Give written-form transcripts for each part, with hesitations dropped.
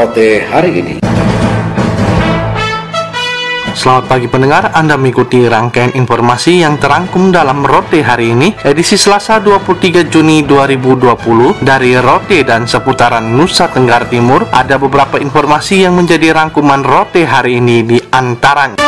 Rote hari ini. Selamat pagi pendengar, Anda mengikuti rangkaian informasi yang terangkum dalam Rote hari ini, edisi Selasa 23 Juni 2020 dari Rote dan seputaran Nusa Tenggara Timur. Ada beberapa informasi yang menjadi rangkuman Rote hari ini di antaranya.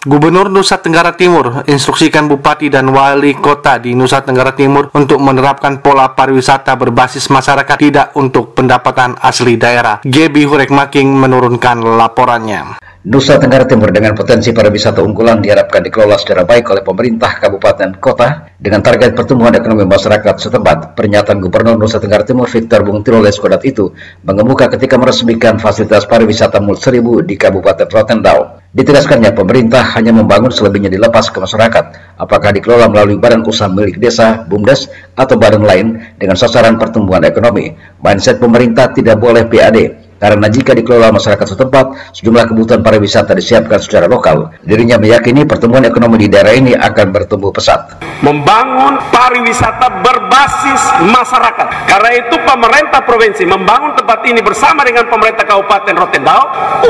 Gubernur Nusa Tenggara Timur instruksikan Bupati dan Wali Kota di Nusa Tenggara Timur untuk menerapkan pola pariwisata berbasis masyarakat, tidak untuk pendapatan asli daerah. Gebi Hurekmaking menurunkan laporannya. Nusa Tenggara Timur dengan potensi pariwisata unggulan diharapkan dikelola secara baik oleh pemerintah kabupaten kota dengan target pertumbuhan ekonomi masyarakat setempat. Pernyataan Gubernur Nusa Tenggara Timur Victor Bung Tiroles Kodat itu mengemuka ketika meresmikan fasilitas pariwisata Mulut Seribu di Kabupaten Rotendao. Ditegaskannya pemerintah hanya membangun, selebihnya dilepas ke masyarakat, apakah dikelola melalui badan usaha milik desa, BUMDes, atau badan lain dengan sasaran pertumbuhan ekonomi. Mindset pemerintah tidak boleh PAD, karena jika dikelola masyarakat setempat, sejumlah kebutuhan pariwisata disiapkan secara lokal. Dirinya meyakini pertumbuhan ekonomi di daerah ini akan bertumbuh pesat. Membangun pariwisata berbasis masyarakat. Karena itu pemerintah provinsi membangun tempat ini bersama dengan pemerintah Kabupaten Rotendao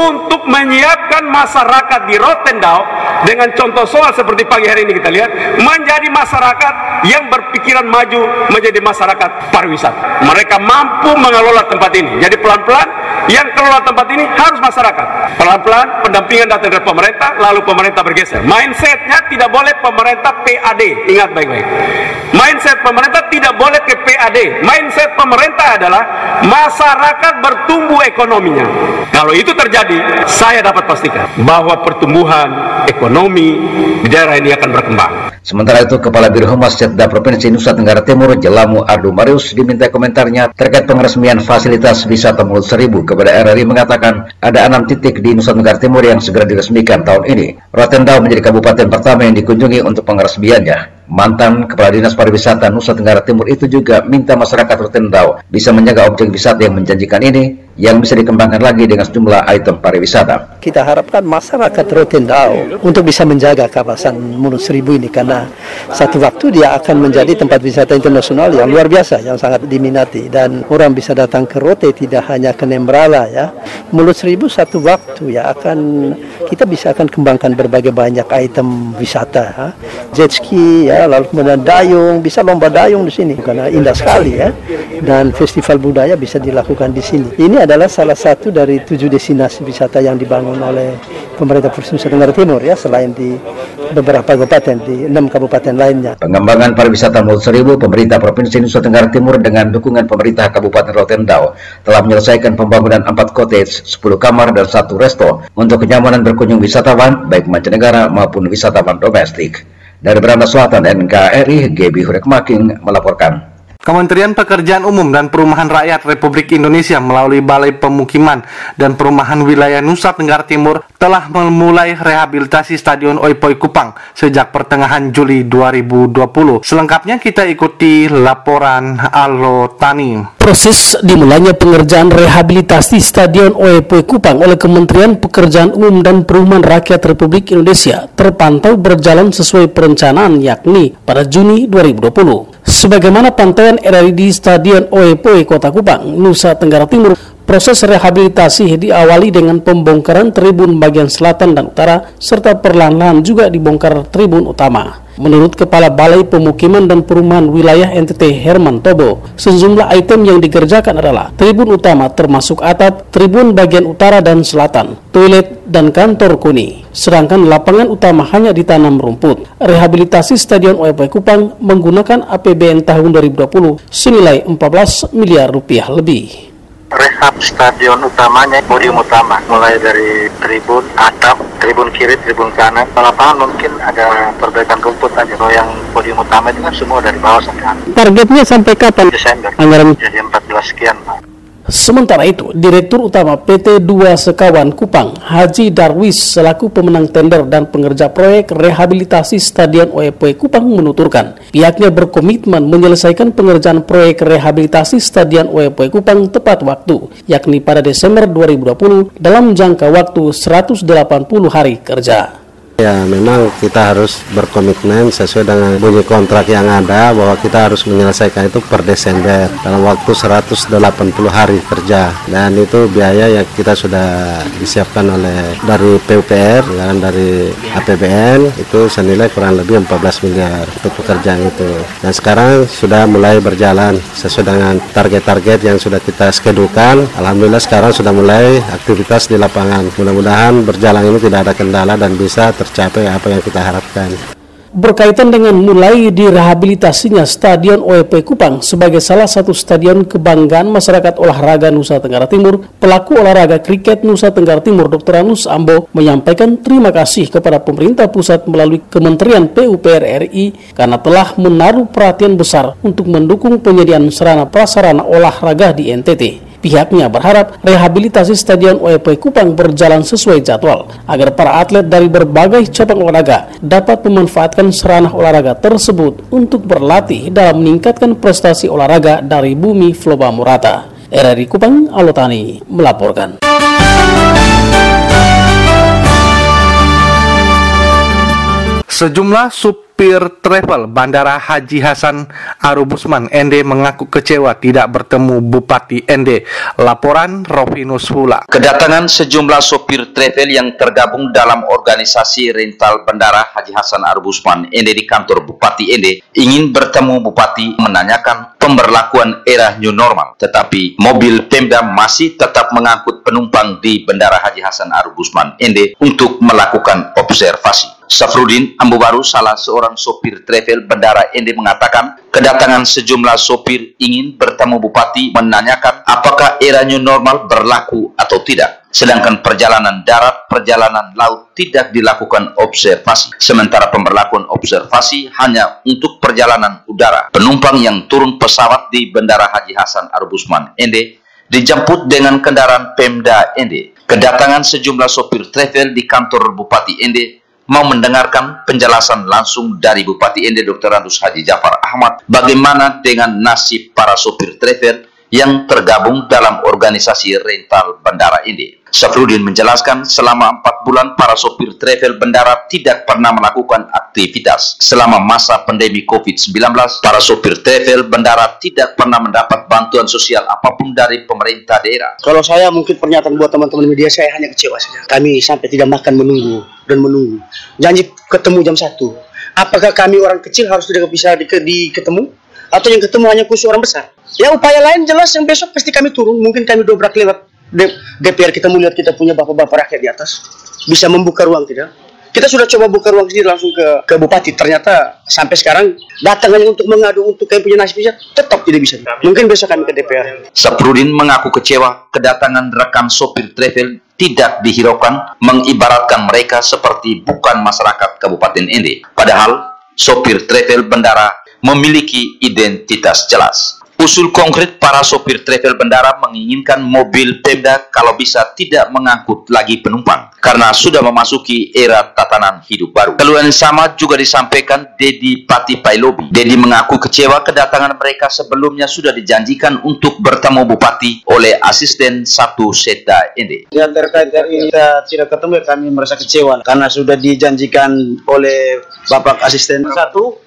untuk menyiapkan masyarakat di Rotendao dengan contoh soal seperti pagi hari ini kita lihat, menjadi masyarakat yang berpikiran maju, menjadi masyarakat pariwisata. Mereka mampu mengelola tempat ini. Jadi pelan-pelan yang kelola tempat ini harus masyarakat. Pelan-pelan pendampingan datang dari pemerintah, lalu pemerintah bergeser. Mindsetnya tidak boleh pemerintah PAD. Ingat baik-baik. Mindset pemerintah tidak boleh ke PAD. Mindset pemerintah adalah masyarakat bertumbuh ekonominya. Kalau itu terjadi, saya dapat pastikan bahwa pertumbuhan ekonomi di daerah ini akan berkembang. Sementara itu, Kepala Biro Humas Setda Provinsi Nusa Tenggara Timur Jelamu Ardu Marius diminta komentarnya terkait pengeresmian fasilitas wisata Mulut Seribu kepada RRI, mengatakan ada 6 titik di Nusa Tenggara Timur yang segera diresmikan tahun ini. Rotendao menjadi kabupaten pertama yang dikunjungi untuk pengeresmiannya. Mantan Kepala Dinas Pariwisata Nusa Tenggara Timur itu juga minta masyarakat Rotendao bisa menjaga objek wisata yang menjanjikan ini, yang bisa dikembangkan lagi dengan sejumlah item pariwisata. Kita harapkan masyarakat Rotendao untuk bisa menjaga kawasan Mulut Seribu ini, karena satu waktu dia akan menjadi tempat wisata internasional yang luar biasa, yang sangat diminati, dan orang bisa datang ke Rote, tidak hanya ke Nembrala ya. Mulut Seribu satu waktu ya kita bisa akan kembangkan berbagai banyak item wisata ya. Jet ski ya, lalu kemudian dayung, bisa lomba dayung di sini karena indah sekali ya, dan festival budaya bisa dilakukan di sini. Ini adalah salah satu dari 7 destinasi wisata yang dibangun oleh pemerintah Provinsi Nusa Tenggara Timur ya, selain di beberapa kabupaten, di 6 kabupaten lainnya. Pengembangan pariwisata Mulut Seribu, pemerintah Provinsi Nusa Tenggara Timur dengan dukungan pemerintah Kabupaten Rotendao telah menyelesaikan pembangunan 4 cottage, 10 kamar dan 1 resto untuk kenyamanan berkunjung wisatawan baik mancanegara maupun wisatawan domestik. Dari Belanda Selatan, NKRI, Gebi Hurekmaking melaporkan. Kementerian Pekerjaan Umum dan Perumahan Rakyat Republik Indonesia melalui Balai Pemukiman dan Perumahan Wilayah Nusa Tenggara Timur telah memulai rehabilitasi Stadion Oepoi Kupang sejak pertengahan Juli 2020. Selengkapnya kita ikuti laporan Allo Tani. Proses dimulainya pengerjaan rehabilitasi Stadion Oepoi Kupang oleh Kementerian Pekerjaan Umum dan Perumahan Rakyat Republik Indonesia terpantau berjalan sesuai perencanaan, yakni pada Juni 2020. Sebagaimana pantauan RRI di Stadion Oepoi Kota Kupang, Nusa Tenggara Timur, proses rehabilitasi diawali dengan pembongkaran tribun bagian selatan dan utara, serta perlahan-lahan juga dibongkar tribun utama. Menurut Kepala Balai Pemukiman dan Perumahan Wilayah NTT Herman Tobo, sejumlah item yang dikerjakan adalah tribun utama termasuk atap, tribun bagian utara dan selatan, toilet, dan kantor kuni. Sedangkan lapangan utama hanya ditanam rumput. Rehabilitasi Stadion Oepoi Kupang menggunakan APBN tahun 2020 senilai 14 miliar rupiah lebih. Rehab stadion utamanya, podium utama, mulai dari tribun atap, tribun kiri, tribun kanan. Lapangan mungkin ada perbaikan rumput aja. Kalau yang podium utama itu kan semua dari bawah sampai atas. Targetnya sampai kapan? Desember. Anggaran jadi 14 sekian, Pak. Sementara itu, Direktur Utama PT 2 Sekawan Kupang, Haji Darwis, selaku pemenang tender dan pengerja proyek rehabilitasi Stadion Oepoi Kupang menuturkan, pihaknya berkomitmen menyelesaikan pengerjaan proyek rehabilitasi Stadion Oepoi Kupang tepat waktu, yakni pada Desember 2020 dalam jangka waktu 180 hari kerja. Ya, memang kita harus berkomitmen sesuai dengan bunyi kontrak yang ada bahwa kita harus menyelesaikan itu per Desember dalam waktu 180 hari kerja, dan itu biaya yang kita sudah disiapkan oleh dari PUPR dan dari APBN itu senilai kurang lebih 14 miliar untuk pekerjaan itu, dan sekarang sudah mulai berjalan sesuai dengan target-target yang sudah kita skedulkan. Alhamdulillah sekarang sudah mulai aktivitas di lapangan. Mudah-mudahan berjalan ini tidak ada kendala dan bisa tercapai apa yang kita harapkan. Berkaitan dengan mulai direhabilitasinya Stadion OEP Kupang sebagai salah satu stadion kebanggaan masyarakat olahraga Nusa Tenggara Timur, pelaku olahraga kriket Nusa Tenggara Timur Dr. Anus Ambo menyampaikan terima kasih kepada pemerintah pusat melalui Kementerian PUPR RI karena telah menaruh perhatian besar untuk mendukung penyediaan sarana prasarana olahraga di NTT. Pihaknya berharap rehabilitasi Stadion OEP Kupang berjalan sesuai jadwal agar para atlet dari berbagai cabang olahraga dapat memanfaatkan sarana olahraga tersebut untuk berlatih dalam meningkatkan prestasi olahraga dari bumi Floba Murata. RRI Kupang, Alotani melaporkan. Sejumlah supir travel Bandara Haji Hasan Arubusman ND mengaku kecewa tidak bertemu Bupati ND. Laporan Rofinus Hula. Kedatangan sejumlah sopir travel yang tergabung dalam organisasi rental Bandara Haji Hasan Arubusman ND di kantor Bupati ND ingin bertemu Bupati menanyakan pemberlakuan era new normal, tetapi mobil Pemda masih tetap mengangkut penumpang di Bandara Haji Hasan Arubusman ND untuk melakukan observasi. Safrudin Ambubaru, salah seorang sopir travel Bandara ND, mengatakan kedatangan sejumlah sopir ingin bertemu Bupati menanyakan apakah era new normal berlaku atau tidak. Sedangkan perjalanan darat, perjalanan laut tidak dilakukan observasi. Sementara pemberlakuan observasi hanya untuk perjalanan udara. Penumpang yang turun pesawat di Bandara Haji Hasan Arubusman ND dijemput dengan kendaraan Pemda ND. Kedatangan sejumlah sopir travel di kantor Bupati ND mau mendengarkan penjelasan langsung dari Bupati ND Dr. Anus Haji Jafar Ahmad bagaimana dengan nasib para sopir travel yang tergabung dalam organisasi rental Bandara ND. Safrudin menjelaskan selama 4 bulan para sopir travel bandara tidak pernah melakukan aktivitas. Selama masa pandemi COVID-19, para sopir travel bandara tidak pernah mendapat bantuan sosial apapun dari pemerintah daerah. Kalau saya mungkin pernyataan buat teman-teman media, saya hanya kecewa saja. Kami sampai tidak makan menunggu dan menunggu. Janji ketemu jam 1. Apakah kami orang kecil harus tidak bisa ketemu? Atau yang ketemu hanya khusus orang besar? Ya upaya lain jelas yang besok pasti kami turun. Mungkin kami dobrak lewat DPR, kita melihat kita punya bapak-bapak rakyat di atas. Bisa membuka ruang tidak? Kita sudah coba buka ruang sendiri langsung ke Bupati. Ternyata sampai sekarang datang hanya untuk mengadu untuk kami punya nasib tetap tidak bisa. Mungkin besok kami ke DPR. Safrudin mengaku kecewa kedatangan rekan sopir travel tidak dihiraukan, mengibaratkan mereka seperti bukan masyarakat Kabupaten ND. Padahal sopir travel bandara memiliki identitas jelas. Usul konkret para sopir travel bandara menginginkan mobil Pemda kalau bisa tidak mengangkut lagi penumpang karena sudah memasuki era tatanan hidup baru. Keluhan sama juga disampaikan Dedi Pati Pailobi. Dedi mengaku kecewa kedatangan mereka sebelumnya sudah dijanjikan untuk bertemu Bupati oleh asisten 1 Setda ND. Yang terkait dari kita tidak ketemu, kami merasa kecewa karena sudah dijanjikan oleh Bapak asisten 1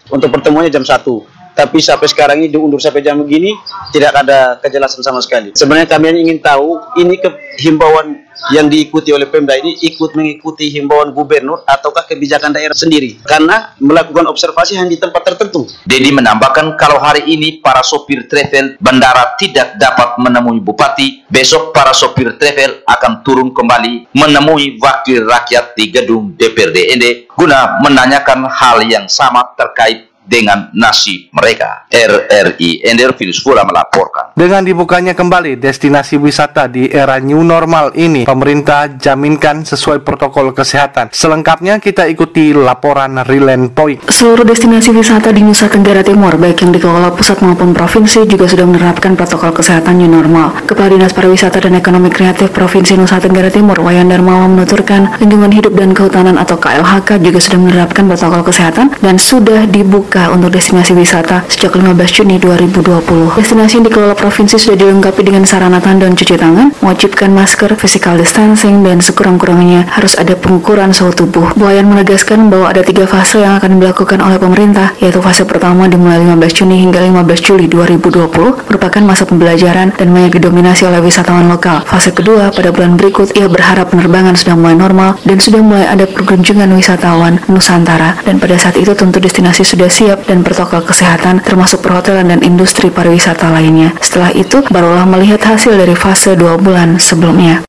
untuk pertemuannya jam 1. Tapi sampai sekarang ini diundur sampai jam begini, tidak ada kejelasan sama sekali. Sebenarnya kami ingin tahu, ini himbauan yang diikuti oleh Pemda ini ikut mengikuti himbauan gubernur ataukah kebijakan daerah sendiri? Karena melakukan observasi hanya di tempat tertentu. Dedi menambahkan kalau hari ini para sopir travel bandara tidak dapat menemui Bupati, besok para sopir travel akan turun kembali menemui wakil rakyat di gedung DPRD ND guna menanyakan hal yang sama terkait dengan nasib mereka. RRI ND Rofinus Hula melaporkan. Dengan dibukanya kembali destinasi wisata di era new normal ini, pemerintah jaminkan sesuai protokol kesehatan. Selengkapnya kita ikuti laporan Rilen Point. Seluruh destinasi wisata di Nusa Tenggara Timur, baik yang dikelola pusat maupun provinsi, juga sudah menerapkan protokol kesehatan new normal. Kepala Dinas Pariwisata dan Ekonomi Kreatif Provinsi Nusa Tenggara Timur, Wayan Darmawan, menuturkan Lingkungan Hidup dan Kehutanan atau KLHK juga sudah menerapkan protokol kesehatan dan sudah dibuka dibuka untuk destinasi wisata sejak 15 Juni 2020. Destinasi yang dikelola provinsi sudah dilengkapi dengan sarana tandon cuci tangan, mewajibkan masker, physical distancing, dan sekurang-kurangnya harus ada pengukuran suhu tubuh. Boyan menegaskan bahwa ada 3 fase yang akan dilakukan oleh pemerintah, yaitu fase pertama dimulai 15 Juni hingga 15 Juli 2020 merupakan masa pembelajaran dan banyak didominasi oleh wisatawan lokal. Fase kedua pada bulan berikut, ia berharap penerbangan sudah mulai normal dan sudah mulai ada perkunjungan wisatawan Nusantara, dan pada saat itu tentu destinasi sudah siap dan protokol kesehatan termasuk perhotelan dan industri pariwisata lainnya. Setelah itu barulah melihat hasil dari fase 2 bulan sebelumnya.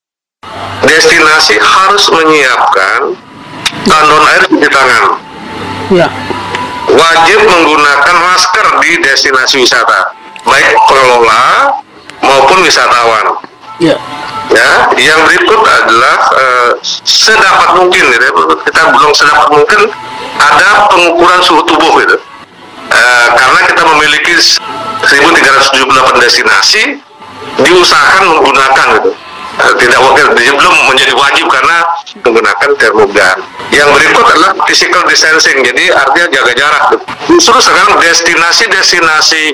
Destinasi harus menyiapkan tandon air cuci tangan. Ya. Wajib menggunakan masker di destinasi wisata, baik pengelola maupun wisatawan. Ya. Ya, yang berikut adalah sedapat mungkin, gitu, kita belum sedapat mungkin ada pengukuran suhu tubuh, gitu. Karena kita memiliki 1.378 destinasi, diusahakan menggunakan, gitu. Tidak belum menjadi wajib karena menggunakan termogan. Yang berikut adalah physical distancing, jadi artinya jaga jarak. Justru sekarang destinasi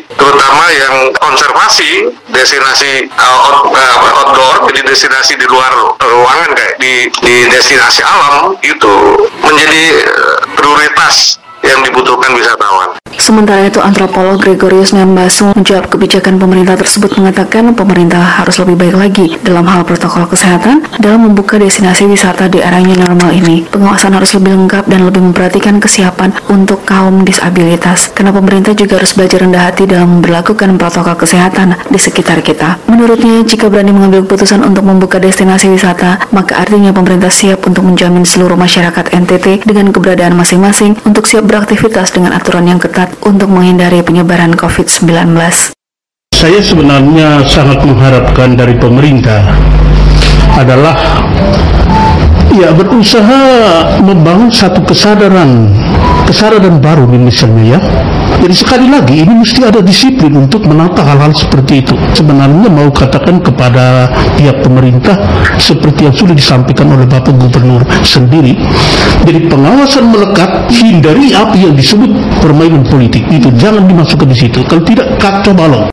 terutama yang konservasi, destinasi outdoor, jadi destinasi di luar ruangan kayak di destinasi alam itu menjadi prioritas yang dibutuhkan wisatawan. Sementara itu, antropolog Gregorius Nyambasu menjawab kebijakan pemerintah tersebut, mengatakan pemerintah harus lebih baik lagi dalam hal protokol kesehatan dalam membuka destinasi wisata di era new normal ini. Pengawasan harus lebih lengkap dan lebih memperhatikan kesiapan untuk kaum disabilitas, karena pemerintah juga harus belajar rendah hati dalam memperlakukan protokol kesehatan di sekitar kita. Menurutnya, jika berani mengambil keputusan untuk membuka destinasi wisata, maka artinya pemerintah siap untuk menjamin seluruh masyarakat NTT dengan keberadaan masing-masing untuk siap beraktivitas dengan aturan yang ketat untuk menghindari penyebaran COVID-19. Saya sebenarnya sangat mengharapkan dari pemerintah adalah berusaha membangun satu kesadaran baru misalnya ya. Jadi sekali lagi ini mesti ada disiplin untuk menata hal-hal seperti itu. Sebenarnya mau katakan kepada pihak pemerintah seperti yang sudah disampaikan oleh Bapak Gubernur sendiri. Jadi pengawasan melekat, hindari apa yang disebut permainan politik itu, jangan dimasukkan di situ. Kalau tidak kacau balau.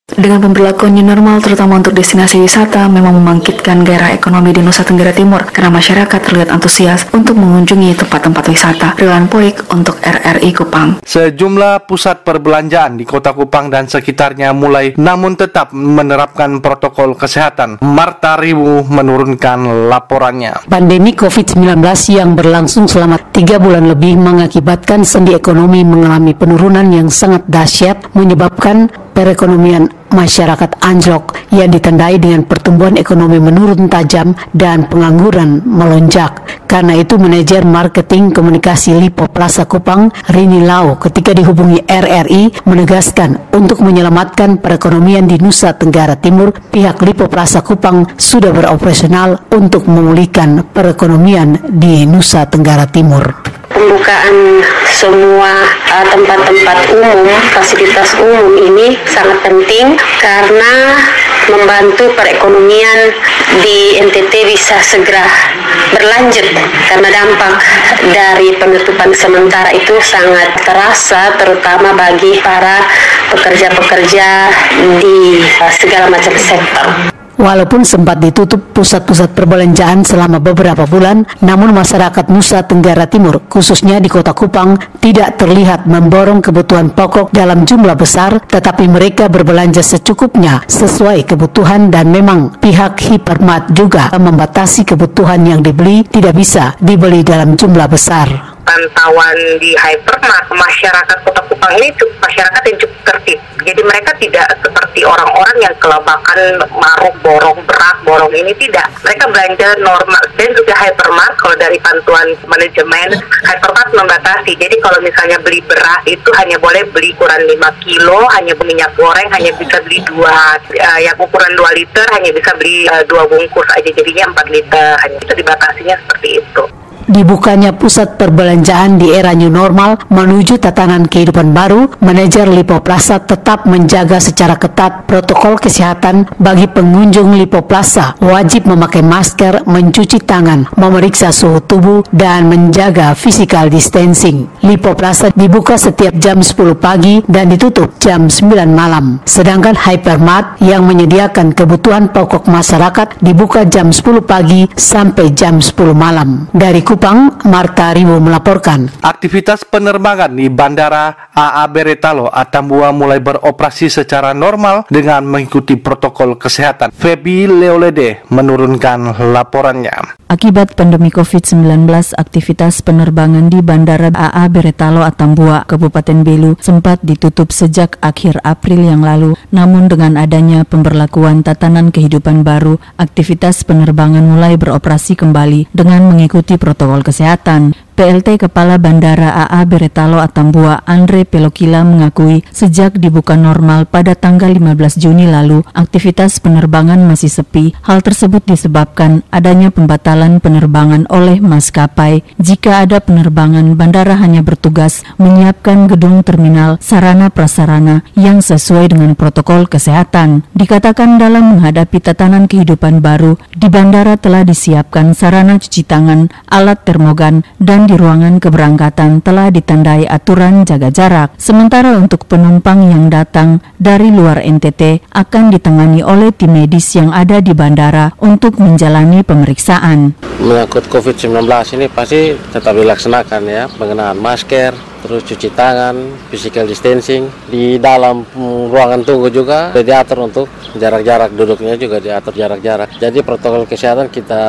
Dengan pemberlakuan new normal, terutama untuk destinasi wisata, memang membangkitkan gairah ekonomi di Nusa Tenggara Timur karena masyarakat terlihat antusias untuk mengunjungi tempat-tempat wisata. Rilan Poik untuk RRI Kupang. Sejumlah pusat perbelanjaan di Kota Kupang dan sekitarnya mulai namun tetap menerapkan protokol kesehatan. Marta Riwu menurunkan laporannya. Pandemi COVID-19 yang berlangsung selama 3 bulan lebih mengakibatkan sendi ekonomi mengalami penurunan yang sangat dahsyat, menyebabkan perekonomian masyarakat anjlok yang ditandai dengan pertumbuhan ekonomi menurun tajam dan pengangguran melonjak. Karena itu manajer marketing komunikasi Lipo Plaza Kupang, Rini Lau, ketika dihubungi RRI menegaskan untuk menyelamatkan perekonomian di Nusa Tenggara Timur, pihak Lipo Plaza Kupang sudah beroperasional untuk memulihkan perekonomian di Nusa Tenggara Timur. Pembukaan semua tempat-tempat umum, fasilitas umum ini sangat penting karena membantu perekonomian di NTT bisa segera berlanjut, karena dampak dari penutupan sementara itu sangat terasa terutama bagi para pekerja-pekerja di segala macam sektor. Walaupun sempat ditutup pusat-pusat perbelanjaan selama beberapa bulan, namun masyarakat Nusa Tenggara Timur, khususnya di Kota Kupang, tidak terlihat memborong kebutuhan pokok dalam jumlah besar, tetapi mereka berbelanja secukupnya sesuai kebutuhan, dan memang pihak Hypermart juga membatasi kebutuhan yang dibeli tidak bisa dibeli dalam jumlah besar. Pantauan di Hypermart, masyarakat Kota Kupang ini masyarakat yang cukup tertib. Jadi mereka tidak seperti orang-orang yang kelabakan maruk, borong, beras, borong ini, tidak. Mereka belanja normal. Dan juga Hypermart, kalau dari pantuan manajemen, Hypermart membatasi. Jadi kalau misalnya beli beras itu hanya boleh beli ukuran 5 kilo, hanya minyak goreng hanya bisa beli 2, yang ukuran 2 liter hanya bisa beli 2 bungkus aja, jadinya 4 liter. Hanya itu dibatasinya seperti itu. dibukanya pusat perbelanjaan di era new normal menuju tatanan kehidupan baru, manajer Lipo Plaza tetap menjaga secara ketat protokol kesehatan bagi pengunjung Lipo Plaza, wajib memakai masker, mencuci tangan, memeriksa suhu tubuh, dan menjaga physical distancing. Lipo Plaza dibuka setiap jam 10 pagi dan ditutup jam 9 malam. Sedangkan Hypermart yang menyediakan kebutuhan pokok masyarakat dibuka jam 10 pagi sampai jam 10 malam. Dari Kupang, Marta Riwo melaporkan. Aktivitas penerbangan di Bandara AA Beretalo Atambua mulai beroperasi secara normal dengan mengikuti protokol kesehatan. Febi Leolede menurunkan laporannya. Akibat pandemi COVID-19, aktivitas penerbangan di Bandara AA Beretalo Atambua, Kabupaten Belu sempat ditutup sejak akhir April yang lalu. Namun dengan adanya pemberlakuan tatanan kehidupan baru, aktivitas penerbangan mulai beroperasi kembali dengan mengikuti protokol kesehatan. PLT Kepala Bandara AA Beretalo Atambua, Andre Pelokila mengakui sejak dibuka normal pada tanggal 15 Juni lalu, aktivitas penerbangan masih sepi. Hal tersebut disebabkan adanya pembatalan penerbangan oleh maskapai. Jika ada penerbangan, bandara hanya bertugas menyiapkan gedung terminal, sarana prasarana yang sesuai dengan protokol kesehatan. Dikatakan dalam menghadapi tatanan kehidupan baru, di bandara telah disiapkan sarana cuci tangan, alat termogan, dan di ruangan keberangkatan telah ditandai aturan jaga jarak. Sementara untuk penumpang yang datang dari luar NTT akan ditangani oleh tim medis yang ada di bandara untuk menjalani pemeriksaan. Menyangkut COVID-19 ini pasti tetap dilaksanakan ya, pengenaan masker, terus cuci tangan, physical distancing. Di dalam ruangan tunggu juga diatur untuk jarak-jarak, duduknya juga diatur jarak-jarak. Jadi protokol kesehatan kita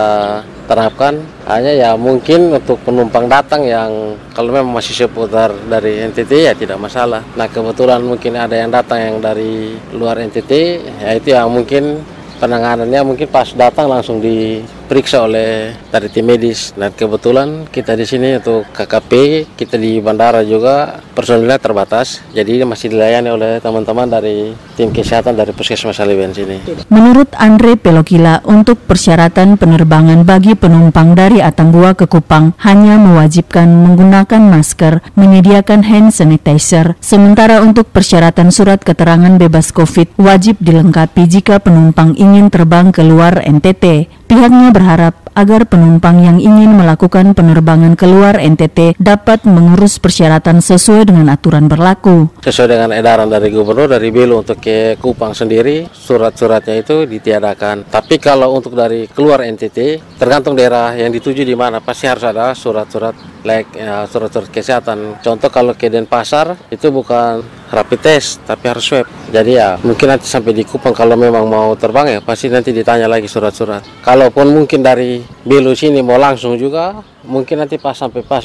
terapkan, hanya ya mungkin untuk penumpang datang yang kalau memang masih seputar dari NTT ya tidak masalah. Nah kebetulan mungkin ada yang datang yang dari luar NTT, ya itu yang mungkin penanganannya mungkin pas datang langsung diperiksa oleh dari tim medis. Dan kebetulan kita di sini untuk KKP, kita di bandara juga personilnya terbatas, jadi masih dilayani oleh teman-teman dari tim kesehatan dari Puskesmas Saliwen sini. Menurut Andre Pelokila, untuk persyaratan penerbangan bagi penumpang dari Atambua ke Kupang hanya mewajibkan menggunakan masker, menyediakan hand sanitizer. Sementara untuk persyaratan surat keterangan bebas COVID wajib dilengkapi jika penumpang ingin terbang keluar NTT. Pihaknya berharap agar penumpang yang ingin melakukan penerbangan keluar NTT dapat mengurus persyaratan sesuai dengan aturan berlaku. Sesuai dengan edaran dari Gubernur dari Belu untuk ke Kupang sendiri, surat-suratnya itu ditiadakan. Tapi kalau untuk dari keluar NTT, tergantung daerah yang dituju di mana, pasti harus ada surat-surat surat-surat kesehatan. Contoh kalau ke Denpasar itu bukan rapid test tapi harus swab. Jadi ya mungkin nanti sampai di Kupang kalau memang mau terbang ya pasti nanti ditanya lagi surat-surat. Kalaupun mungkin dari Belu sini mau langsung juga, mungkin nanti pas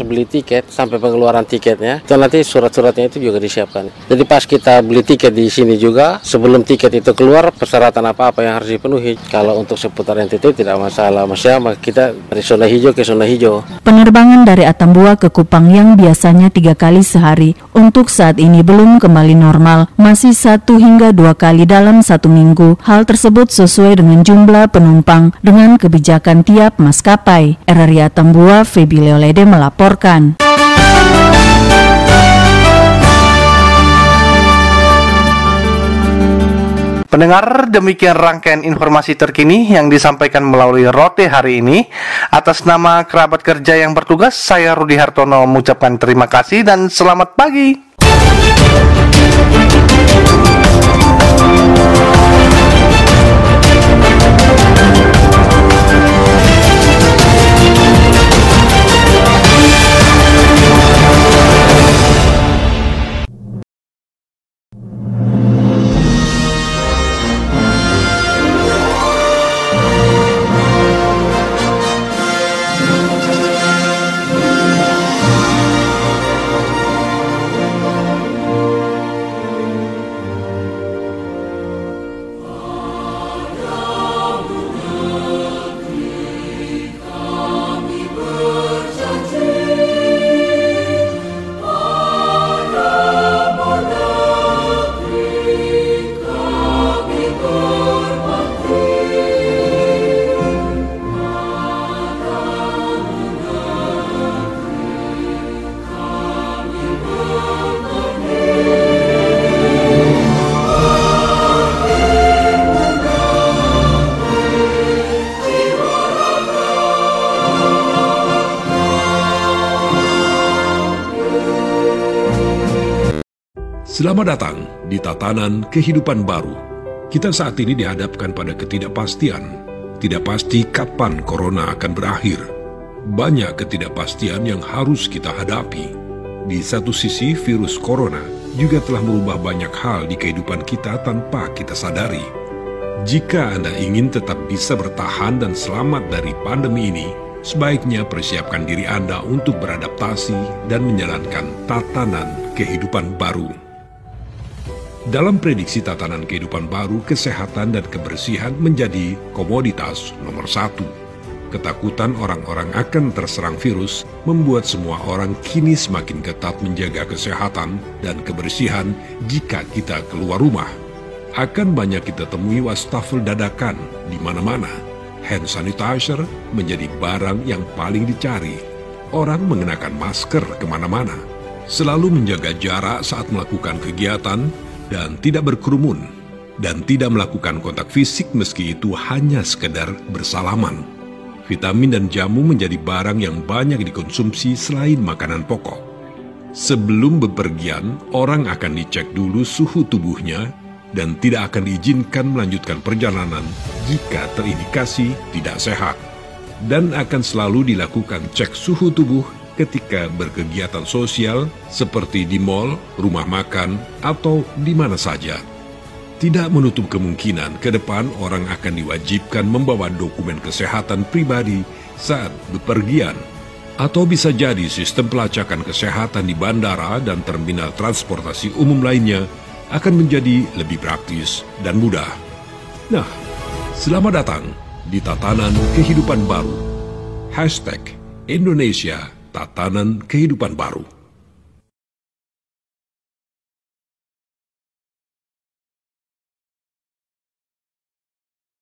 beli tiket sampai pengeluaran tiketnya itu nanti surat-suratnya itu juga disiapkan. Jadi pas kita beli tiket di sini juga sebelum tiket itu keluar persyaratan apa-apa yang harus dipenuhi. Kalau untuk seputar NTT tidak masalah, maksudnya kita dari zona hijau ke zona hijau. Penerbangan dari Atambua ke Kupang yang biasanya 3 kali sehari untuk saat ini belum kembali normal, masih 1 hingga 2 kali dalam 1 minggu. Hal tersebut sesuai dengan jumlah penumpang dengan kebijakan tiap maskapai. RRI Atambua, Febi Leolede melaporkan. Pendengar, demikian rangkaian informasi terkini yang disampaikan melalui Rote hari ini. Atas nama kerabat kerja yang bertugas, saya Rudi Hartono mengucapkan terima kasih dan selamat pagi. Selamat datang di Tatanan Kehidupan Baru. Kita saat ini dihadapkan pada ketidakpastian. Tidak pasti kapan corona akan berakhir. Banyak ketidakpastian yang harus kita hadapi. Di satu sisi, virus corona juga telah merubah banyak hal di kehidupan kita tanpa kita sadari. Jika Anda ingin tetap bisa bertahan dan selamat dari pandemi ini, sebaiknya persiapkan diri Anda untuk beradaptasi dan menjalankan tatanan kehidupan baru. Dalam prediksi tatanan kehidupan baru, kesehatan dan kebersihan menjadi komoditas nomor 1. Ketakutan orang-orang akan terserang virus membuat semua orang kini semakin ketat menjaga kesehatan dan kebersihan jika kita keluar rumah. Akan banyak kita temui wastafel dadakan di mana-mana. Hand sanitizer menjadi barang yang paling dicari. Orang mengenakan masker kemana-mana. Selalu menjaga jarak saat melakukan kegiatan dan tidak berkerumun, dan tidak melakukan kontak fisik meski itu hanya sekedar bersalaman. Vitamin dan jamu menjadi barang yang banyak dikonsumsi selain makanan pokok. Sebelum bepergian, orang akan dicek dulu suhu tubuhnya dan tidak akan diizinkan melanjutkan perjalanan jika terindikasi tidak sehat. Dan akan selalu dilakukan cek suhu tubuh ketika berkegiatan sosial seperti di mal, rumah makan, atau di mana saja. Tidak menutup kemungkinan ke depan orang akan diwajibkan membawa dokumen kesehatan pribadi saat bepergian. Atau bisa jadi sistem pelacakan kesehatan di bandara dan terminal transportasi umum lainnya akan menjadi lebih praktis dan mudah. Nah, selamat datang di Tatanan Kehidupan Baru. #Indonesia Tatanan Kehidupan Baru.